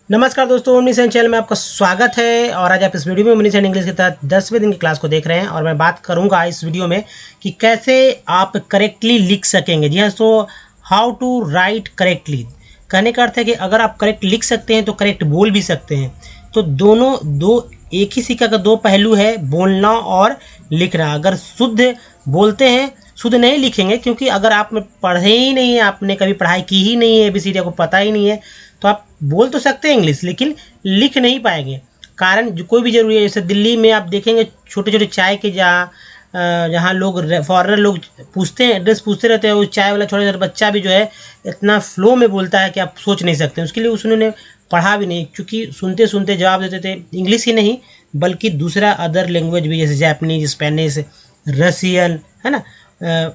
नमस्कार दोस्तों, omniscient channel में आपका स्वागत है। और आज आप इस वीडियो में ओमनीसेंट इंग्लिश के तहत 10वें दिन की क्लास को देख रहे हैं और मैं बात करूंगा इस वीडियो में कि कैसे आप करेक्टली लिख सकेंगे। जी हाँ, so how to write correctly. कहने का अर्थ है कि अगर आप करेक्ट लिख सकते हैं तो करेक्ट बोल भी सकते हैं। तो दोनों एक ही सिक्का का दो पहलू है, बोलना और लिखना। अगर शुद्ध बोलते हैं, शुद्ध नहीं लिखेंगे, क्योंकि अगर आप पढ़े ही नहीं है, आपने कभी पढ़ाई की ही नहीं है, ABCD को पता ही नहीं है, तो आप बोल तो सकते हैं इंग्लिश, लेकिन लिख नहीं पाएंगे। कारण जो कोई भी जरूरी है। जैसे दिल्ली में आप देखेंगे छोटे छोटे चाय के जहाँ लोग फॉरेनर लोग पूछते हैं, एड्रेस पूछते रहते हैं, वो चाय वाला छोटा छोटा बच्चा भी जो है इतना फ्लो में बोलता है कि आप सोच नहीं सकते। उसके लिए उसने पढ़ा भी नहीं, क्योंकि सुनते सुनते जवाब देते थे। इंग्लिश ही नहीं बल्कि दूसरा अदर लैंग्वेज भी, जैसे जापानीज, स्पेनिश, रसियन, है ना,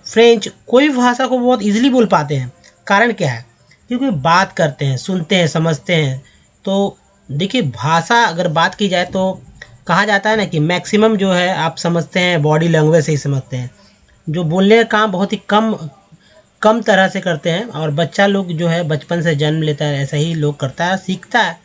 फ्रेंच, कोई भी भाषा को बहुत इजीली बोल पाते हैं। कारण क्या है? क्योंकि बात करते हैं, सुनते हैं, समझते हैं। तो देखिए, भाषा अगर बात की जाए तो कहा जाता है ना कि मैक्सिमम जो है आप समझते हैं बॉडी लैंग्वेज से ही समझते हैं। जो बोलने का काम बहुत ही कम कम तरह से करते हैं। और बच्चा लोग जो है बचपन से जन्म लेता है, ऐसा ही लोग करता है, सीखता है।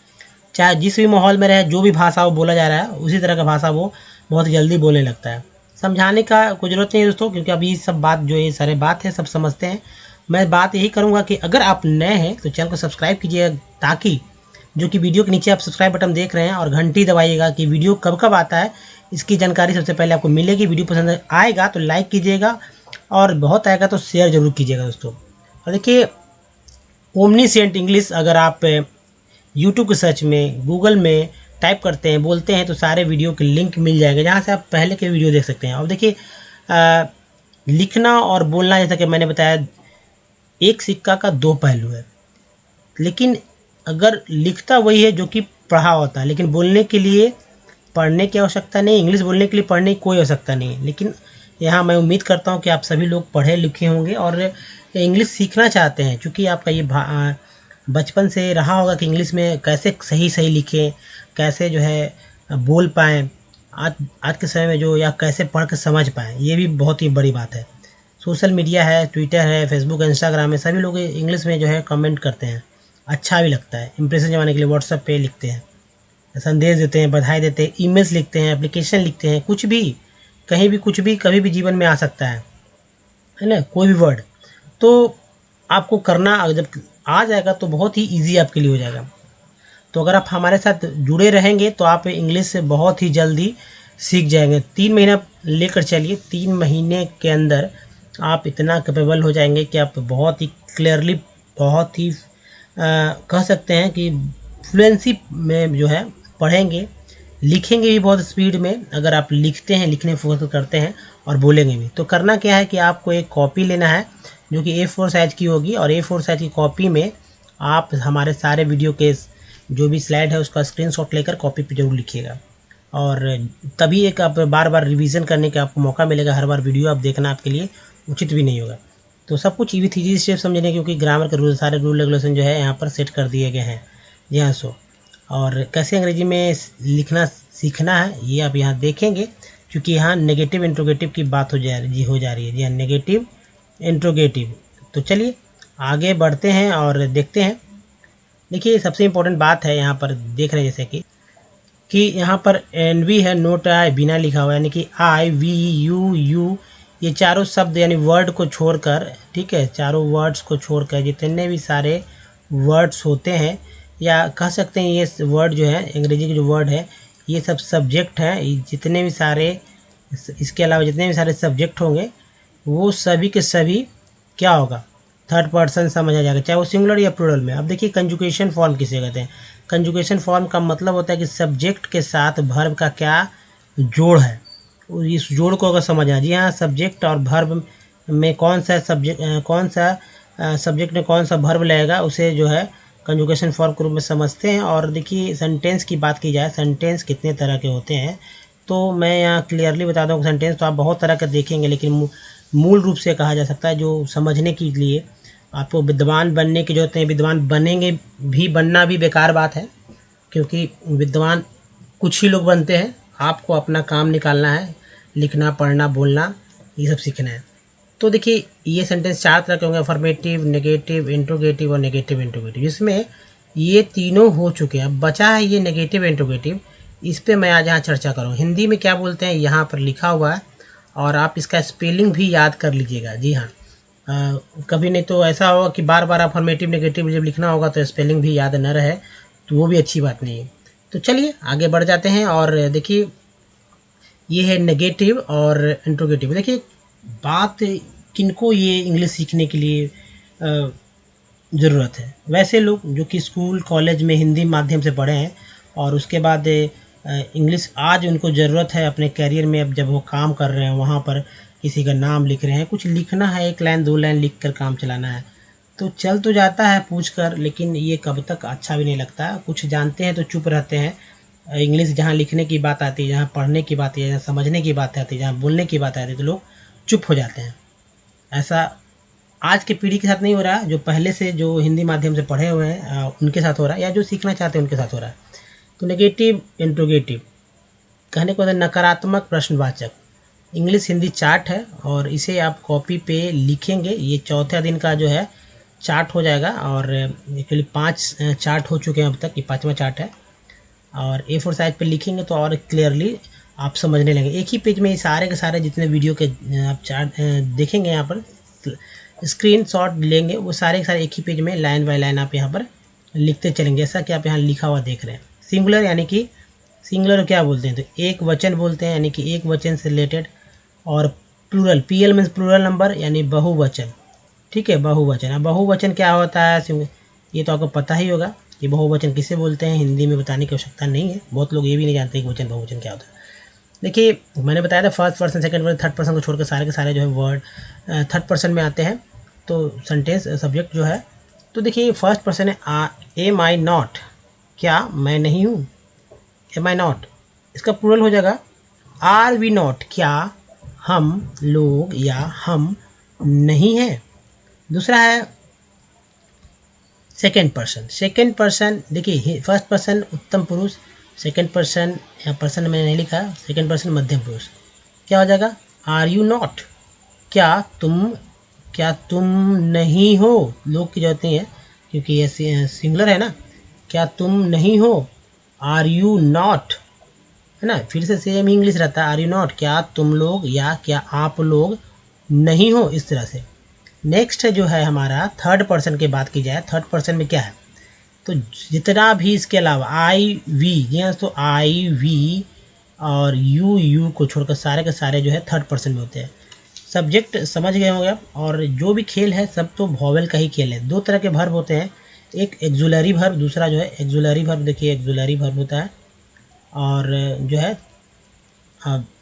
चाहे जिस भी माहौल में रहे, जो भी भाषा वो बोला जा रहा है, उसी तरह का भाषा वो बहुत जल्दी बोलने लगता है। समझाने का कोई ज़रूरत नहीं है दोस्तों, क्योंकि अभी सब बात जो ये सारे बात है सब समझते हैं। मैं बात यही करूंगा कि अगर आप नए हैं तो चैनल को सब्सक्राइब कीजिएगा, ताकि जो कि वीडियो के नीचे आप सब्सक्राइब बटन देख रहे हैं और घंटी दबाइएगा कि वीडियो कब कब आता है, इसकी जानकारी सबसे पहले आपको मिलेगी। वीडियो पसंद आएगा तो लाइक कीजिएगा और बहुत आएगा तो शेयर जरूर कीजिएगा दोस्तों। और देखिए, ओमनीसेंट इंग्लिश अगर आप यूट्यूब के सर्च में, गूगल में टाइप करते हैं, बोलते हैं, तो सारे वीडियो के लिंक मिल जाएंगे, जहाँ से आप पहले के वीडियो देख सकते हैं। और देखिए, लिखना और बोलना, जैसा कि मैंने बताया, एक सिक्का का दो पहलू है। लेकिन अगर लिखता वही है जो कि पढ़ा होता है, लेकिन बोलने के लिए पढ़ने की आवश्यकता नहीं, इंग्लिश बोलने के लिए पढ़ने की कोई आवश्यकता नहीं है। लेकिन यहाँ मैं उम्मीद करता हूँ कि आप सभी लोग पढ़े लिखे होंगे और इंग्लिश सीखना चाहते हैं, क्योंकि आपका ये बचपन से रहा होगा कि इंग्लिश में कैसे सही सही लिखें, कैसे जो है बोल पाएँ आज के समय में, जो या कैसे पढ़ के समझ पाएँ। ये भी बहुत ही बड़ी बात है। सोशल मीडिया है, ट्विटर है, फेसबुक, इंस्टाग्राम है, सभी लोग इंग्लिश में जो है कमेंट करते हैं, अच्छा भी लगता है। इंप्रेशन जमाने के लिए व्हाट्सएप पे लिखते हैं, संदेश देते हैं, बधाई देते हैं, ईमेल्स लिखते हैं, एप्लीकेशन लिखते हैं, कुछ भी, कहीं भी, कुछ भी, कभी भी जीवन में आ सकता है ना, कोई भी वर्ड। तो आपको करना जब आ जाएगा तो बहुत ही ईजी आपके लिए हो जाएगा। तो अगर आप हमारे साथ जुड़े रहेंगे तो आप इंग्लिश से बहुत ही जल्दी सीख जाएंगे। 3 महीना लेकर चलिए, 3 महीने के अंदर आप इतना कैपेबल हो जाएंगे कि आप बहुत ही क्लियरली, बहुत ही कह सकते हैं कि फ्लुएंसी में जो है पढ़ेंगे, लिखेंगे भी बहुत स्पीड में। अगर आप लिखते हैं, लिखने फोकस करते हैं और बोलेंगे भी, तो करना क्या है कि आपको एक कॉपी लेना है जो कि A4 साइज़ की होगी, और A4 साइज़ की कॉपी में आप हमारे सारे वीडियो के जो भी स्लाइड है उसका स्क्रीनशॉट लेकर कॉपी पे जरूर लिखिएगा। और तभी एक आप बार बार रिवीजन करने का आपको मौका मिलेगा। हर बार वीडियो आप देखना आपके लिए उचित भी नहीं होगा। तो सब कुछ विथ ईजी स्टेप समझने, क्योंकि ग्रामर के सारे रूल रेगुलेशन जो है यहाँ पर सेट कर दिए गए हैं। जी हाँ, सो और कैसे अंग्रेजी में लिखना सीखना है ये आप यहाँ देखेंगे, क्योंकि यहाँ नेगेटिव इंट्रोगेटिव की बात हो जा रही है। जी हाँ, नेगेटिव इंट्रोगेटिव। तो चलिए आगे बढ़ते हैं और देखते हैं। देखिए, सबसे इम्पोर्टेंट बात है यहाँ पर देख रहे हैं, जैसे कि यहाँ पर NV है, नोट आई बिना लिखा हुआ, यानी कि IVU ये चारों शब्द यानी वर्ड को छोड़कर, ठीक है, चारों वर्ड्स को छोड़कर जितने भी सारे वर्ड्स होते हैं, या कह सकते हैं ये वर्ड जो है, अंग्रेजी के जो वर्ड है, ये सब सब्जेक्ट हैं। जितने भी सारे, इसके अलावा जितने भी सारे सब्जेक्ट होंगे, वो सभी के सभी क्या होगा, थर्ड पर्सन समझ आ जाएगा, चाहे वो सिंगुलर या प्लूरल में। अब देखिए, कंजुगेशन फॉर्म किसे कहते हैं। कंजुगेशन फॉर्म का मतलब होता है कि सब्जेक्ट के साथ वर्ब का क्या जोड़ है, इस जोड़ को अगर समझ आ। जी हाँ, सब्जेक्ट और वर्ब में कौन सा सब्जेक्ट में कौन सा वर्ब लगेगा, उसे जो है कंजुगेशन फॉर्म के रूप में समझते हैं। और देखिए, सेंटेंस की बात की जाए, सेंटेंस कितने तरह के होते हैं, तो मैं यहाँ क्लियरली बता दूँ कि सेंटेंस तो आप बहुत तरह के देखेंगे, लेकिन मूल रूप से कहा जा सकता है, जो समझने के लिए आपको विद्वान बनने की जरूरत नहीं। विद्वान बनेंगे भी, बनना भी बेकार बात है, क्योंकि विद्वान कुछ ही लोग बनते हैं। आपको अपना काम निकालना है, लिखना, पढ़ना, बोलना, ये सब सीखना है। तो देखिए, ये सेंटेंस 4 तरह के होंगे, अफर्मेटिव, नेगेटिव, इंट्रोगेटिव और नेगेटिव इंट्रोगेटिव। इसमें ये तीनों हो चुके हैं। अब बचा है ये नेगेटिव इंट्रोगेटिव, इस पे मैं आज यहाँ चर्चा करूँ। हिंदी में क्या बोलते हैं यहाँ पर लिखा हुआ है, और आप इसका स्पेलिंग भी याद कर लीजिएगा। जी हाँ, कभी नहीं तो ऐसा होगा कि बार बार अफर्मेटिव नेगेटिव जब लिखना होगा तो स्पेलिंग भी याद न रहे, तो वो भी अच्छी बात नहीं है। तो चलिए आगे बढ़ जाते हैं और देखिए ये है नेगेटिव और इंट्रोगेटिव। देखिए बात किनको ये इंग्लिश सीखने के लिए ज़रूरत है। वैसे लोग जो कि स्कूल कॉलेज में हिंदी माध्यम से पढ़े हैं और उसके बाद इंग्लिश आज उनको ज़रूरत है अपने करियर में। अब जब वो काम कर रहे हैं वहाँ पर किसी का नाम लिख रहे हैं, कुछ लिखना है, 1 लाइन 2 लाइन लिख कर काम चलाना है, तो चल तो जाता है पूछ कर, लेकिन ये कब तक अच्छा भी नहीं लगता। कुछ जानते हैं तो चुप रहते हैं। इंग्लिश जहाँ लिखने की बात आती है, जहाँ पढ़ने की बात है, जहाँ समझने की बात आती है, जहाँ बोलने की बात आती है, तो लोग चुप हो जाते हैं। ऐसा आज की पीढ़ी के साथ नहीं हो रहा, जो पहले से जो हिंदी माध्यम से पढ़े हुए हैं उनके साथ हो रहा है, या जो सीखना चाहते हैं उनके साथ हो रहा है। तो नेगेटिव इंट्रोगेटिव कहने को नकारात्मक प्रश्नवाचक इंग्लिश हिंदी चार्ट है, और इसे आप कॉपी पे लिखेंगे। ये चौथे दिन का जो है चार्ट हो जाएगा, और एक्चुअली 5 चार्ट हो चुके हैं अब तक, ये 5वां चार्ट है। और A4 साइज पे लिखेंगे तो और क्लियरली आप समझने लगेंगे। एक ही पेज में ये सारे के सारे जितने वीडियो के आप चार्ट देखेंगे, यहाँ पर स्क्रीनशॉट लेंगे, वो सारे के सारे एक ही पेज में लाइन बाय लाइन आप यहाँ पर लिखते चलेंगे, जैसा कि आप यहाँ लिखा हुआ देख रहे हैं। सिंगुलर यानी कि सिंगुलर क्या बोलते हैं, तो एक वचन बोलते हैं, यानी कि एक वचन से रिलेटेड। और plural, PL means plural number, यानी बहुवचन। ठीक है, बहुवचन। अब बहुवचन क्या होता है ये तो आपको पता ही होगा कि बहुवचन किसे बोलते हैं, हिंदी में बताने की आवश्यकता नहीं है। बहुत लोग ये भी नहीं जानते कि वचन बहुवचन क्या होता है। देखिए मैंने बताया था first person, second person, third person को छोड़कर सारे के सारे जो है वर्ड थर्ड पर्सन में आते हैं, तो सेंटेंस सब्जेक्ट जो है। तो देखिए फर्स्ट पर्सन है एम आई नॉट, क्या मैं नहीं हूँ, एम आई नॉट। इसका प्लूरल हो जाएगा आर वी नॉट, क्या हम लोग या हम नहीं हैं। दूसरा है सेकेंड पर्सन। सेकेंड पर्सन देखिए फर्स्ट पर्सन उत्तम पुरुष, सेकेंड पर्सन या पर्सन मैंने नहीं लिखा, सेकेंड पर्सन मध्यम पुरुष। क्या हो जाएगा, आर यू नॉट, क्या तुम नहीं हो। लोग की जरूरत नहीं है क्योंकि ये सिंगुलर है ना। क्या तुम नहीं हो, आर यू नॉट, है ना। फिर से सेम इंग्लिश रहता है, आर यू नॉट, क्या तुम लोग या क्या आप लोग नहीं हो, इस तरह से। नेक्स्ट जो है हमारा थर्ड पर्सन की बात की जाए, थर्ड पर्सन में क्या है, तो जितना भी इसके अलावा आई वी, जी हाँ, तो आई वी और यू को छोड़कर सारे के सारे जो है थर्ड पर्सन में होते हैं। सब्जेक्ट समझ गए होंगे आप। और जो भी खेल है सब तो वॉवेल का ही खेल है। 2 तरह के वर्ब होते हैं, एक एक्जुलरी वर्ब, दूसरा जो है एक्जुलरी वर्ब। देखिए एक्जुलरी वर्ब होता है, और जो है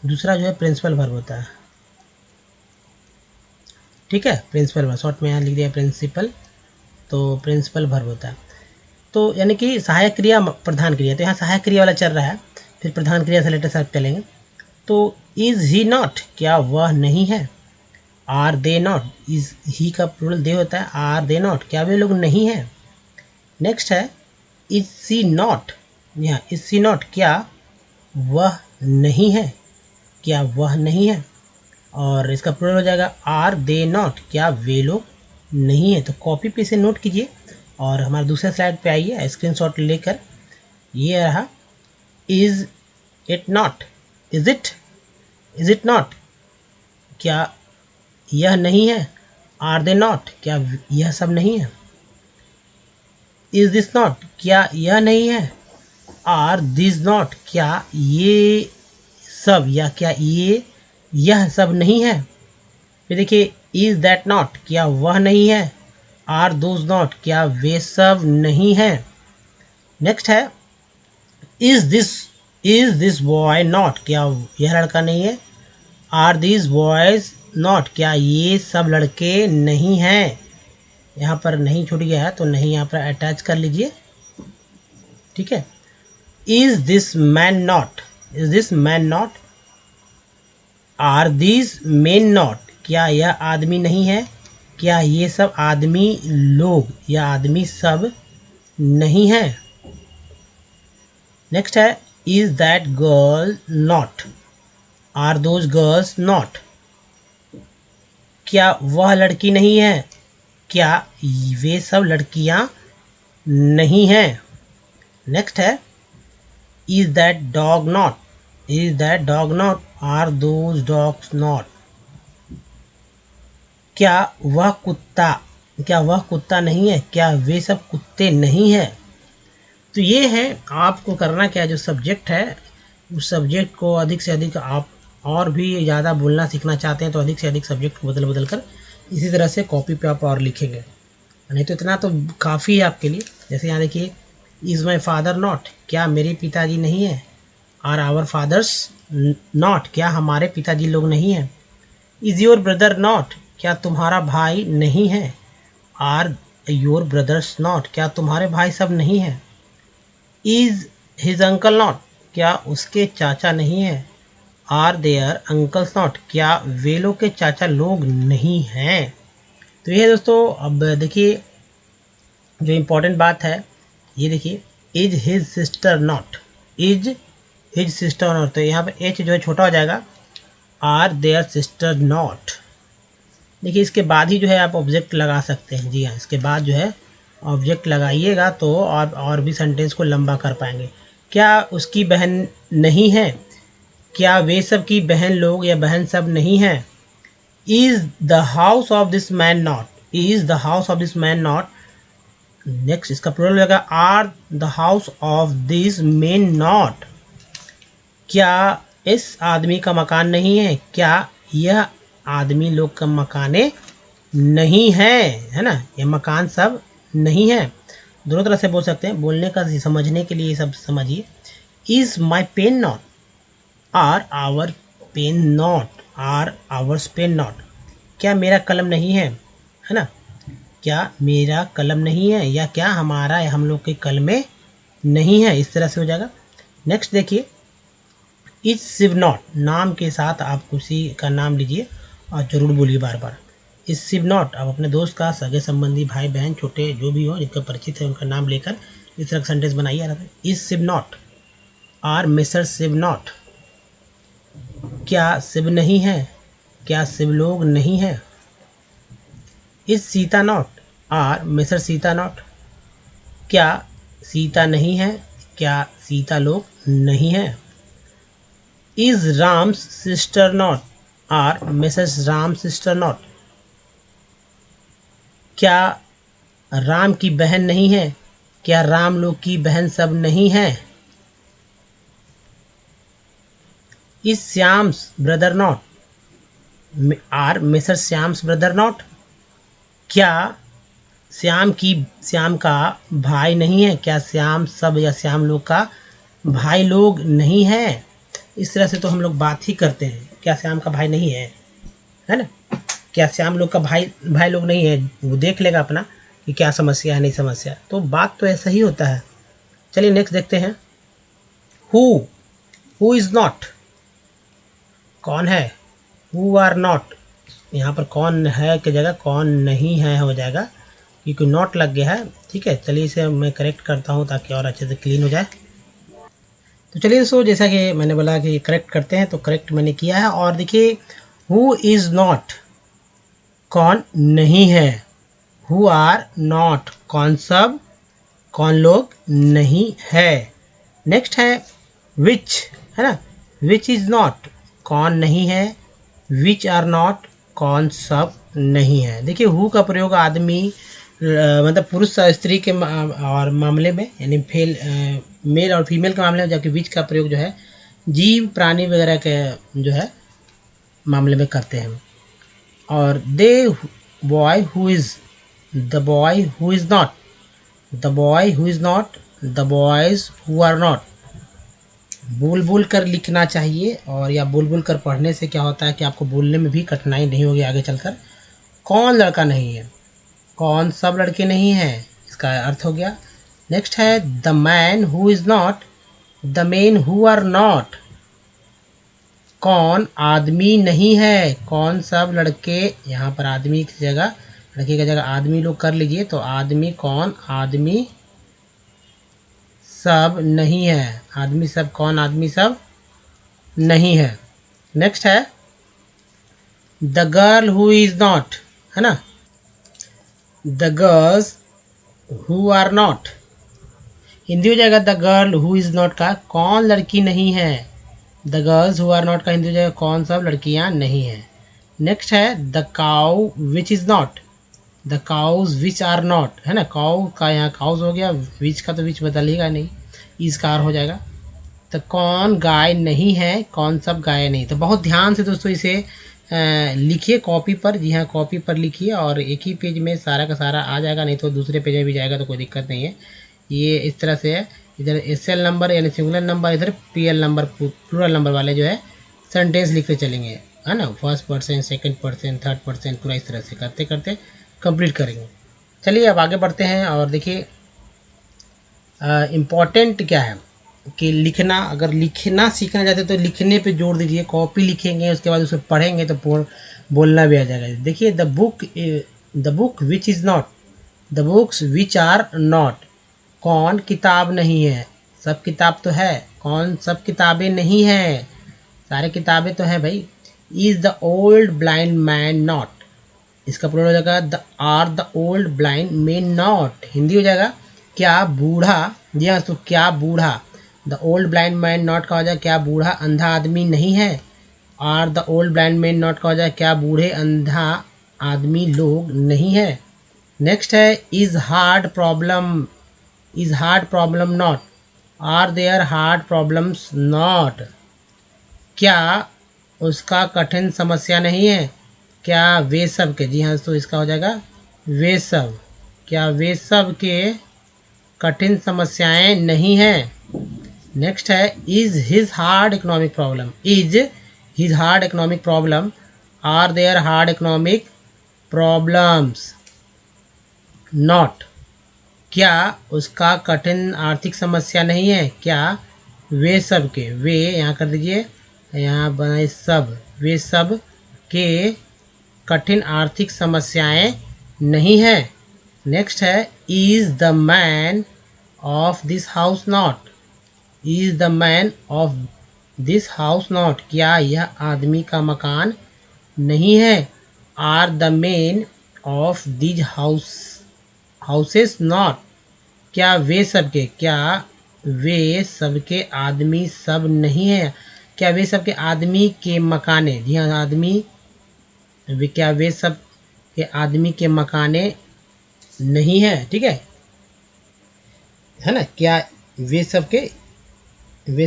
दूसरा जो है प्रिंसिपल वर्ब होता है। ठीक है, प्रिंसिपल वर्ब, शॉर्ट में यहाँ लिख दिया प्रिंसिपल, तो प्रिंसिपल वर्ब होता है। तो यानी कि सहायक क्रिया प्रधान क्रिया, तो यहाँ सहायक क्रिया वाला चल रहा है, फिर प्रधान क्रिया से लेटर साथ चलेंगे। तो इज़ ही नॉट, क्या वह नहीं है। आर दे नॉट, इज़ ही का प्लूरल दे होता है, आर दे नॉट, क्या वे लोग नहीं हैं। नेक्स्ट है इज सी नॉट, यहाँ इज सी नॉट, क्या वह नहीं है, क्या वह नहीं है। और इसका प्लूरल हो जाएगा आर दे नॉट, क्या वे लोग नहीं है। तो कॉपी पे से नोट कीजिए और हमारे दूसरे स्लाइड पे आइए स्क्रीनशॉट लेकर। ये रहा is it not, is it not, क्या यह नहीं है। आर दे नॉट, क्या यह सब नहीं है। इज दिस नॉट, क्या यह नहीं है। आर दिस नॉट, क्या ये सब या क्या यह सब नहीं है। फिर देखिए इज दैट नॉट, क्या वह नहीं है। आर दोज नॉट, क्या वे सब नहीं है। नेक्स्ट है इज दिस बॉय नॉट, क्या यह लड़का नहीं है। आर दिस बॉयज नॉट, क्या ये सब लड़के नहीं हैं। यहाँ पर नहीं छूट गया है तो नहीं यहाँ पर अटैच कर लीजिए। ठीक है, is this man not, is this man not. Are these men not, क्या यह आदमी नहीं है, क्या ये सब आदमी लोग या आदमी सब नहीं है। नेक्स्ट है is that girl not, are those girls not, क्या वह लड़की नहीं है, क्या वे सब लड़कियां नहीं है। नेक्स्ट है is that dog not, is that dog not, are those dogs not, क्या वह कुत्ता, क्या वह कुत्ता नहीं है, क्या वे सब कुत्ते नहीं है। तो ये है, आपको करना क्या है, जो सब्जेक्ट है उस सब्जेक्ट को अधिक से अधिक, आप और भी ज़्यादा बोलना सीखना चाहते हैं तो अधिक से अधिक सब्जेक्ट को बदल बदल कर इसी तरह से कॉपी पे आप और लिखेंगे, नहीं तो इतना तो काफ़ी है आपके लिए। जैसे यहाँ देखिए, इज़ माई फादर नॉट, क्या मेरे पिताजी नहीं है, आर आवर फादर्स नॉट, क्या हमारे पिताजी लोग नहीं हैं, इज़ योर ब्रदर नॉट, क्या तुम्हारा भाई नहीं है, आर योर ब्रदर्स नॉट, क्या तुम्हारे भाई सब नहीं हैं, इज़ हिज अंकल नॉट, क्या उसके चाचा नहीं है, आर देयर अंकल्स नॉट, क्या वे लोग के चाचा लोग नहीं हैं। तो ये है दोस्तों। अब देखिए जो इम्पोर्टेंट बात है, ये देखिए, is his sister not, is his sister not, तो यहाँ पे एच जो है छोटा हो जाएगा, आर देयर सिस्टर नॉट। देखिए इसके बाद ही जो है आप ऑब्जेक्ट लगा सकते हैं। जी हाँ, इसके बाद जो है ऑब्जेक्ट लगाइएगा तो और भी सेंटेंस को लंबा कर पाएंगे। क्या उसकी बहन नहीं है, क्या वे सब की बहन लोग या बहन सब नहीं हैं, is the house of this man not, is the house of this man not. Next इसका प्लूरल होगा, are the house of this man not, क्या इस आदमी का मकान नहीं है, क्या यह आदमी लोग का मकाने नहीं है ना, ये मकान सब नहीं है। दोनों तरह से बोल सकते हैं, बोलने का समझने के लिए सब समझिए। Is my pen not, are our pen not, are ours pen not, क्या मेरा कलम नहीं है ना, क्या मेरा कलम नहीं है, या क्या हमारा या हम लोग के कलमें नहीं है, इस तरह से हो जाएगा। नेक्स्ट देखिए, इज शिव नॉट, नाम के साथ आप किसी का नाम लीजिए और जरूर बोलिए बार बार, इज शिव नॉट। आप अपने दोस्त का, सगे संबंधी, भाई बहन, छोटे जो भी हो जिनका परिचित है उनका नाम लेकर इस तरह का सेंटेंस बनाइए। Is Shiv not, are Mr Shiv not, क्या शिव नहीं है, क्या शिव लोग नहीं है, is Sita not, are Mr Sita not, क्या सीता नहीं है, क्या सीता लोग नहीं है, is Ram's sister not, are Mrs Ram sister not, क्या राम की बहन नहीं है, क्या राम लोग की बहन सब नहीं है, is Shyam's brother not, are Mr Shyam's brother not, क्या श्याम का भाई नहीं है, क्या श्याम सब या श्याम लोग का भाई लोग नहीं है। इस तरह से तो हम लोग बात ही करते हैं, क्या श्याम का भाई नहीं है ना, क्या श्याम लोग का भाई लोग नहीं है, वो देख लेगा अपना कि क्या समस्या है नहीं समस्या, तो बात तो ऐसा ही होता है। चलिए नेक्स्ट देखते हैं, हु इज़ नॉट, कौन है, हु आर नॉट, यहाँ पर कौन है की जगह कौन नहीं है हो जाएगा क्योंकि नॉट लग गया है। ठीक है, चलिए इसे मैं करेक्ट करता हूँ ताकि और अच्छे से क्लीन हो जाए। तो चलिए दोस्तों, जैसा कि मैंने बोला कि करेक्ट करते हैं, तो करेक्ट मैंने किया है। और देखिए, हु इज़ नॉट, कौन नहीं है, हु आर नॉट, कौन सब, कौन लोग नहीं है। नेक्स्ट है विच, है ना, विच इज़ नॉट, कौन नहीं है, विच आर नॉट, कौन सब नहीं है। देखिए हु का प्रयोग आदमी मतलब पुरुष और स्त्री के और मामले में, यानी मेल और फीमेल के मामले में, जबकि विच का प्रयोग जो है जीव प्राणी वगैरह के जो है मामले में करते हैं। और the boy who is, the boy who is not, the boy who is not, the boys who are not. बोल बोल कर लिखना चाहिए, और या बोल बोल कर पढ़ने से क्या होता है कि आपको बोलने में भी कठिनाई नहीं होगी आगे चलकर। कौन लड़का नहीं है, कौन सब लड़के नहीं हैं, इसका अर्थ हो गया। नेक्स्ट है the man who is not, the men who are not, कौन आदमी नहीं है, कौन सब लड़के, यहाँ पर आदमी की जगह, लड़के की जगह आदमी लोग कर लीजिए, तो आदमी कौन, आदमी सब नहीं है, आदमी सब कौन, आदमी सब नहीं है। नेक्स्ट है the girl who is not, है ना, the girls who are not. Hindi हो जाएगा the girl who is not का कौन लड़की नहीं है, the girls who are not का हिंदी हो जाएगा कौन सब लड़कियां नहीं हैं। नेक्स्ट है the cow which is not, the cows which are not, है ना, काउ का यहाँ काउज हो गया, विच का तो विच बदलेगा नहीं, इस कार हो जाएगा। तो कौन गाय नहीं है, कौन सब गाय नहीं। तो बहुत ध्यान से दोस्तों इसे लिखिए कॉपी पर, जी हाँ कॉपी पर लिखिए, और एक ही पेज में सारा का सारा आ जाएगा, नहीं तो दूसरे पेज में भी जाएगा तो कोई दिक्कत नहीं है। ये इस तरह से है, इधर एसएल नंबर यानी सिंगुलर नंबर, इधर पीएल नंबर प्लूरल नंबर वाले जो है सेंटेंस लिखते चलेंगे, है ना, first person, second person, third person, पूरा इस तरह से करते करते कंप्लीट करेंगे। चलिए अब आगे बढ़ते हैं और देखिए इम्पॉर्टेंट क्या है कि लिखना, अगर लिखना सीखना चाहते तो लिखने पे जोर दीजिए, कॉपी लिखेंगे उसके बाद उसे पढ़ेंगे तो बोलना भी आ जाएगा। देखिए the book which is not, the books which are not, कौन किताब नहीं है, सब किताब तो है, कौन सब किताबें नहीं हैं, सारे किताबें तो हैं भाई। Is the old blind man not, इसका प्लूरल हो जाएगा the are the old blind man not. Hindi हो जाएगा क्या बूढ़ा, जी हाँ तो क्या बूढ़ा, the old blind man not का हो जाएगा क्या बूढ़ा अंधा आदमी नहीं है, are the old blind man not का हो जाएगा क्या बूढ़े अंधा आदमी लोग नहीं है। नेक्स्ट है is hard problem, is hard problem not, are their hard problems not, क्या उसका कठिन समस्या नहीं है, क्या वे सब के, जी हाँ तो इसका हो जाएगा वे सब, क्या वे सब के कठिन समस्याएं नहीं हैं। नेक्स्ट है is his hard economic problem, is his hard economic problem, are their hard economic problems not, क्या उसका कठिन आर्थिक समस्या नहीं है, क्या वे सब के, वे यहाँ कर दीजिए, यहाँ बनाए सब, वे सब के कठिन आर्थिक समस्याएं नहीं है। नेक्स्ट है is the man of this house not, is the man of this house not, क्या यह आदमी का मकान नहीं है, are the men of these houses not, क्या वे सबके, क्या वे सबके आदमी सब नहीं है, क्या वे सबके आदमी के मकाने, जी हाँ आदमी, क्या वे सब के आदमी के मकाने नहीं है, ठीक है ना, क्या वे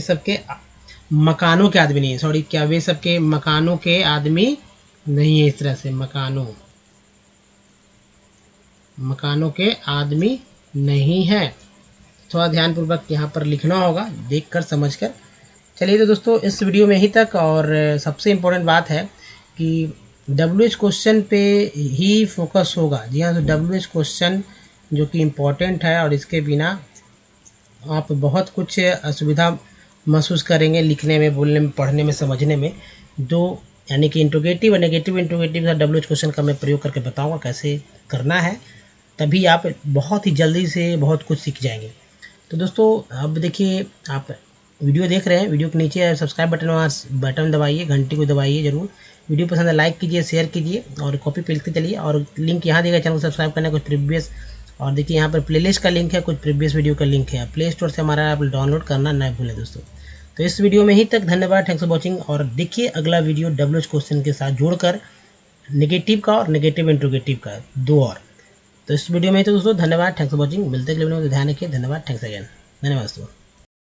सब के मकानों के आदमी नहीं है, सॉरी, क्या वे सब के मकानों के आदमी नहीं है, इस तरह से मकानों के आदमी नहीं है। थोड़ा ध्यानपूर्वक यहाँ पर लिखना होगा, देखकर समझकर। चलिए तो दोस्तों इस वीडियो में ही तक, और सबसे इम्पोर्टेंट बात है कि WH क्वेश्चन पे ही फोकस होगा, जी हाँ तो WH क्वेश्चन जो कि इम्पोर्टेंट है, और इसके बिना आप बहुत कुछ असुविधा महसूस करेंगे लिखने में, बोलने में, पढ़ने में, समझने में। दो यानी कि इंट्रोगेटिव और नेगेटिव इंट्रोगेटिव का WH क्वेश्चन का मैं प्रयोग करके बताऊंगा कैसे करना है, तभी आप बहुत ही जल्दी से बहुत कुछ सीख जाएंगे। तो दोस्तों अब देखिए आप वीडियो देख रहे हैं, वीडियो के नीचे सब्सक्राइब बटन दबाइए, घंटी को दबाइए जरूर, वीडियो पसंद है लाइक कीजिए, शेयर कीजिए, और कॉपी पे लिखते चलिए, और लिंक यहाँ देगा चैनल को सब्सक्राइब करना, कुछ प्रीवियस, और देखिए यहाँ पर प्लेलिस्ट का लिंक है, कुछ प्रीवियस वीडियो का लिंक है, प्ले स्टोर से हमारा आप डाउनलोड करना ना भूलें दोस्तों। तो इस वीडियो में ही तक, धन्यवाद, थैंक्स फॉर वॉचिंग। और देखिए अगला वीडियो WH क्वेश्चन के साथ जोड़कर नेगेटिव का और नेगेटिव इंट्रोगेटिव का दो और। तो इस वीडियो में ही तो दोस्तों धन्यवाद, थैंक्स फॉर वॉचिंग, मिलते अगले वीडियो में, ध्यान रखिए, धन्यवाद, थैंक्स अगेन, धन्यवाद दोस्तों।